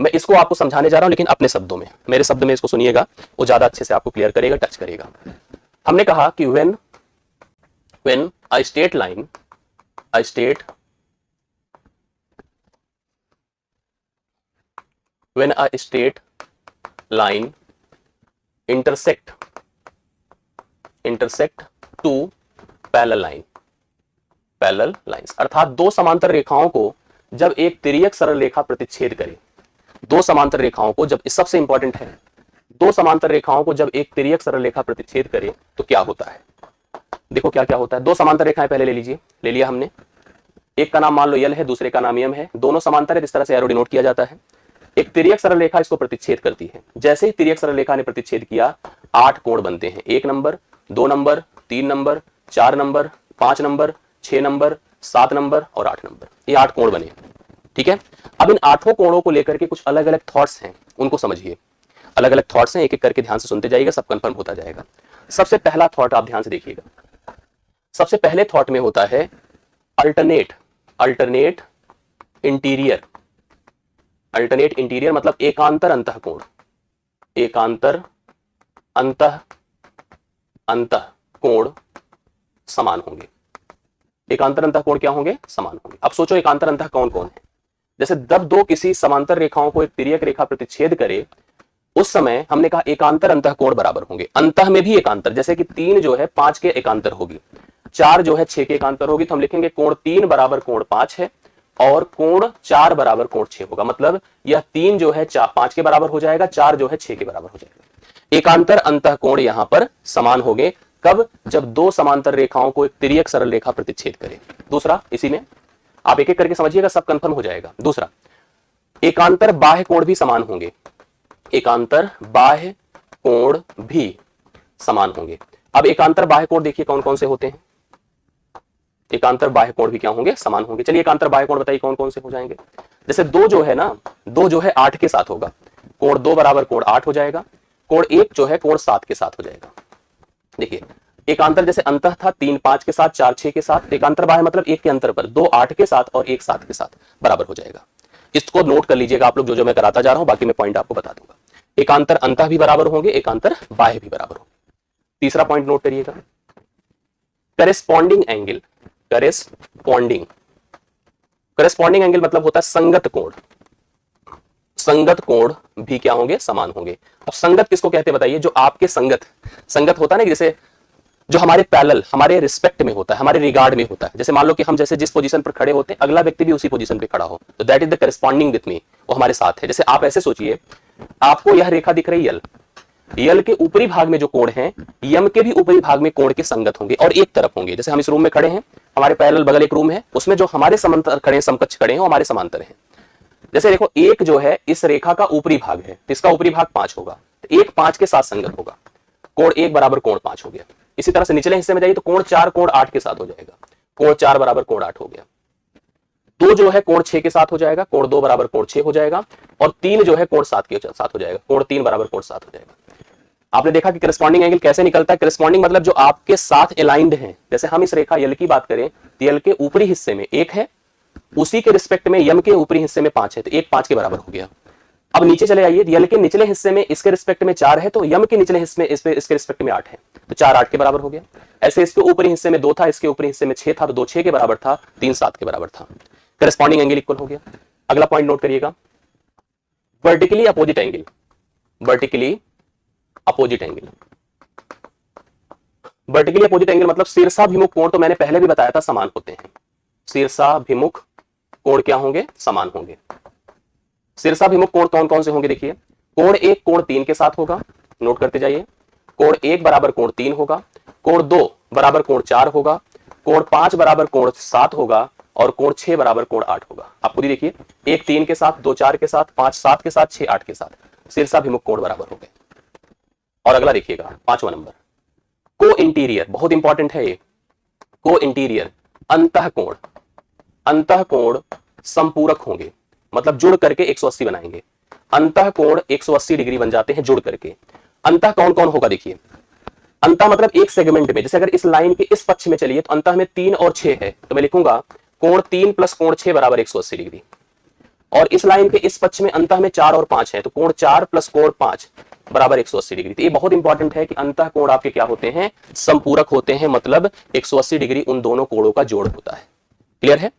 मैं इसको आपको समझाने जा रहा हूं लेकिन अपने शब्दों में, मेरे शब्द में इसको सुनिएगा, वो ज्यादा अच्छे से आपको क्लियर करेगा, टच करेगा। हमने कहा कि when a straight line intersect two parallel lines, अर्थात दो समांतर रेखाओं को जब एक तिर्यक सरल रेखा प्रतिच्छेद करे, दो समांतर रेखाओं को जब, सबसे इंपॉर्टेंट है, दो समांतर रेखाओं को जब एक तिर्यक सरल रेखा प्रतिच्छेद करे तो क्या होता है। देखो क्या क्या होता है। दो समांतर रेखाएं पहले ले लीजिए, ले लिया हमने, एक का नाम मान लो यल है, दूसरे का नाम यम है, दोनों समांतर है, इस तरह से एरो डिनोट किया जाता है। एक तिर्यक सरल रेखा इसको प्रतिच्छेद करती है, जैसे ही तिर्यक सरल रेखा ने प्रतिच्छेद किया 8 कोण बनते हैं, 1 number, 2 number, 3 number, 4 number, 5 number, 6 number, 7 number और 8 नंबर, ये 8 कोण बने। ठीक है, अब इन 8 कोणों को लेकर के कुछ अलग अलग थॉट्स हैं, उनको समझिए। अलग अलग थॉट्स हैं, एक एक करके ध्यान से सुनते जाइएगा, सब कंफर्म होता जाएगा। सबसे पहला थॉट आप ध्यान से देखिएगा। सबसे पहले थॉट में होता है अल्टरनेट इंटीरियर। अल्टरनेट इंटीरियर मतलब एकांतर अंतःकोण, एकांतर अंतःकोण समान होंगे। एकांतर अंतःकोण क्या होंगे? समान होंगे। अब सोचो एकांतर अंतःकोण कौन है? जैसे जब दो किसी समांतर रेखाओं को एक तिर्यक रेखा प्रतिच्छेद करे, उस समय हमने कहा एकांतर अंतःकोण बराबर होंगे। अंतः में भी एकांतर, जैसे कि 3 जो है 5 के एकांतर होगी, 4 जो है 6 के एकांतर होगी, तो हम लिखेंगे कोण 3 बराबर कोण 5 है और कोण 4 बराबर कोण 6 होगा। मतलब यह 3 जो है 5 के बराबर हो जाएगा, 4 जो है 6 के बराबर हो जाएगा। एकांतर अंतःकोण यहां पर समान होंगे। कब? जब दो समांतर रेखाओं को एक तिर्यक सरल रेखा प्रतिच्छेद करे। दूसरा, इसी में आप एक एक करके समझिएगा, सब कंफर्म हो जाएगा। दूसरा, एकांतर बाह्य कोण भी समान होंगे। एकांतर बाह्य कोण भी समान होंगे। अब एकांतर बाह्य कोण देखिए कौन कौन से होते हैं। एकांतर बाह्य कोण भी क्या होंगे? समान होंगे। चलिए एकांतर बाह्य कोण बताइए कौन कौन से हो जाएंगे। जैसे 2 जो है ना, 2 जो है 8 के साथ होगा, कोण 2 बराबर कोण 8 हो जाएगा। कोण 1 जो है कोण 7 के साथ हो जाएगा। देखिए एकांतर जैसे अंतः था 3 5 के साथ, 4 6 के साथ, एकांतर बाह्य मतलब 1 के अंतर पर 2 8 के साथ और 1 7 के साथ बराबर हो जाएगा। इसको नोट कर लीजिएगा आप लोग, जो जो मैं कराता जा रहा हूं, बाकी मैं पॉइंट आपको बता दूंगा। एकांतर अंतः भी बराबर होंगे, एकांतर बाह्य भी बराबर होंगे। तीसरा पॉइंट नोट करिएगा, करेस्पॉन्डिंग एंगल। करेस्पॉन्डिंग एंगल मतलब होता है संगत कोण। संगत कोण भी क्या होंगे? समान होंगे। अब संगत किसको कहते हैं बताइए? जो आपके संगत होता है ना, जैसे जो हमारे पैरेलल, हमारे रिस्पेक्ट में होता है, हमारे रिगार्ड में होता है। जैसे मान लो कि हम जैसे जिस पोजीशन पर खड़े होते हैं, अगला व्यक्ति भी उसी पोजीशन पे खड़ा हो, तो that is the corresponding with me, वो हमारे साथ है। जैसे आप ऐसे सोचिए, आपको यह रेखा दिख रही है यल के ऊपरी भाग में जो कोण है, यम के भी ऊपरी भाग में कोण के संगत होंगे और एक तरफ होंगे। जैसे हम इस रूम में खड़े हैं, हमारे पैरेलल बगल एक रूम है, उसमें जो हमारे समांतर खड़े हैं, समकक्ष खड़े हैं, वो हमारे समांतर हैं। जैसे देखो, एक जो है इस रेखा का ऊपरी भाग है, इसका ऊपरी भाग 5 होगा, तो 1 5 के साथ संगत होगा, कोण 1 बराबर कोण 5 हो गया। इसी तरह से निचले हिस्से में जाइए तो कोण 4 कोण 8 के साथ हो जाएगा, कोण 4 बराबर कोण 8 हो गया। 2 जो है कोण 6 के साथ हो जाएगा, कोण 2 बराबर कोण 6 हो जाएगा, और 3 जो है कोण 7 के साथ हो जाएगा, कोण 3 बराबर कोण 7 हो जाएगा। आपने देखा कि करस्पॉन्डिंग एंगल कैसे निकलता है। करस्पॉन्डिंग मतलब जो आपके साथ अलाइंड है। जैसे हम इस रेखा यल की बात करें, तो यल के ऊपरी हिस्से में 1 है, उसी के रिस्पेक्ट में यम के ऊपरी हिस्से में 5 है, तो 1 5 के बराबर हो गया। अब नीचे चले आइए, यल के निचले हिस्से में इसके रिस्पेक्ट में 4 है, तो यम के निचले हिस्से में इसके रिस्पेक्ट में 8 है, तो 4 8 के बराबर हो गया। ऐसे इसके ऊपरी हिस्से में 2 था, इसके ऊपरी हिस्से में 6 था, तो 2 6 के बराबर था, 3 7 के बराबर था। करस्पॉन्डिंग एंगल इक्वल हो गया। अगला पॉइंट नोट करिएगा, vertically opposite angle. Vertically opposite angle, vertically opposite angle मतलब शीर्षाभिमुख कोण, तो मैंने पहले भी बताया था समान होते हैं। शीर्षाभिमुख कोण क्या होंगे? समान होंगे। शीर्षाभिमुख कोण कौन कौन से होंगे? देखिए, कोण 1 कोण 3 के साथ होगा, नोट करते जाइए। कोण 1 बराबर कोण 3 होगा, कोण 2 बराबर कोण 4 होगा, कोण 5 बराबर कोण 7 होगा, और कोण 6 बराबर कोण 8 होगा। आप खुद ही देखिए, 1 3 के साथ, 2 4 के साथ, 5 7 के साथ, 6 8 के साथ, शीर्षाभिमुख कोण बराबर हो गए। और अगला देखिएगा, 5वां नंबर, को इंटीरियर, बहुत इंपॉर्टेंट है ये। को इंटीरियर अंतःकोण, अंतःकोण संपूरक होंगे, मतलब जुड़ करके 180 बनाएंगे। अंतःकोण 180 डिग्री बन जाते हैं जुड़ करके। अंतः कौन कौन होगा? देखिए, अंतः मतलब एक सेगमेंट में, जैसे अगर इस लाइन के इस पक्ष में चलिए तो अंतः में 3 और 6 है, तो मैं लिखूंगा कोण 3 प्लस कोण 6 बराबर 180 डिग्री। और इस लाइन के इस पक्ष में अंतः में 4 और 5 है, तो कोण 4 प्लस कोण 5 बराबर 180 डिग्री। तो ये बहुत इंपॉर्टेंट है कि अंतः कोण आपके क्या होते हैं, संपूरक होते हैं, मतलब 180 डिग्री उन दोनों कोणों का जोड़ होता है। क्लियर है?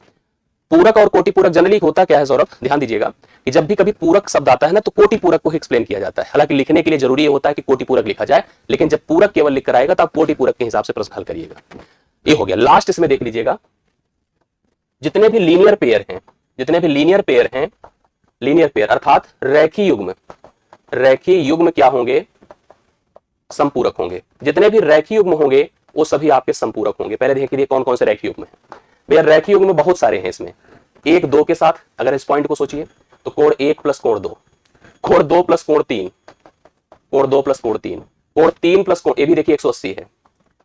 पूरक और कोटि पूरक जनरली होता क्या है सौरभ, ध्यान दीजिएगा कि जब भी कभी पूरक शब्द आता है ना तो कोटि पूरक को ही एक्सप्लेन किया जाता है। हालांकि लिखने के लिए जरूरी होता है कि कोटि पूरक लिखा जाए, लेकिन जब पूरक केवल लिख कर आएगा तो आप कोटि पूरक के हिसाब से प्रश्न हल करिएगा। ये हो गया। लास्ट इसमें देख लीजिएगा, जितने भी लीनियर पेयर हैं, जितने भी लीनियर पेयर हैं, लीनियर पेयर अर्थात रेखीय युग्म, रेखीय युग्म क्या होंगे, संपूरक होंगे। जितने भी रेखीय युग्म होंगे वो सभी आपके संपूरक होंगे। पहले देखिए कौन कौन से रेखीय युग्म है भैया। रेखीय युग्म में बहुत सारे हैं। इसमें 1 2 के साथ अगर इस पॉइंट को सोचिए तो कोण 1 प्लस कोण 2, कोण 2 प्लस कोण 3, कोण 2 प्लस कोण 3, कोण 3 प्लस कोण, ये भी देखिए 180 है,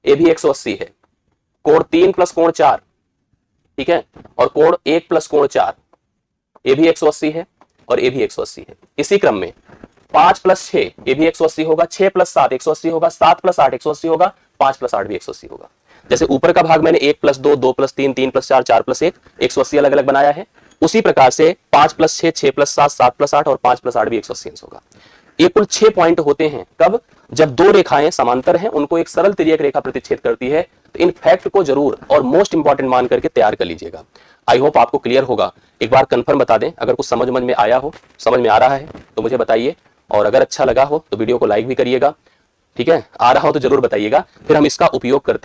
ये भी 180 है, कोण 3 प्लस कोण 4, ठीक है, और कोण 1 प्लस कोण 4, ये भी 180 है और ये भी 180 है। इसी क्रम में 5 प्लस 6 ये भी 180 होगा, 6 प्लस 7 180 होगा, 7 प्लस 8 180 होगा, 5 प्लस 8 भी 180 होगा। जैसे ऊपर का भाग मैंने 1 प्लस 2, 2 प्लस 3, 3 प्लस 4, 4 प्लस 1 180 अलग अलग बनाया है, उसी प्रकार से 5 प्लस 6, 6 प्लस 7, 7 प्लस 8 और 5 प्लस 8 भी 180 होगा। ये कुल 6 पॉइंट होते हैं। कब? जब दो रेखाएं समांतर हैं, उनको एक सरल तिर्यक रेखा प्रतिच्छेद करती है। तो इन फैक्ट को जरूर और मोस्ट इंपॉर्टेंट मान करके तैयार कर लीजिएगा। आई होप आपको क्लियर होगा। एक बार कंफर्म बता दें, अगर कुछ समझ में आया हो, समझ में आ रहा है तो मुझे बताइए, और अगर अच्छा लगा हो तो वीडियो को लाइक भी करिएगा। ठीक है, आ रहा हो तो जरूर बताइएगा, फिर हम इसका उपयोग करते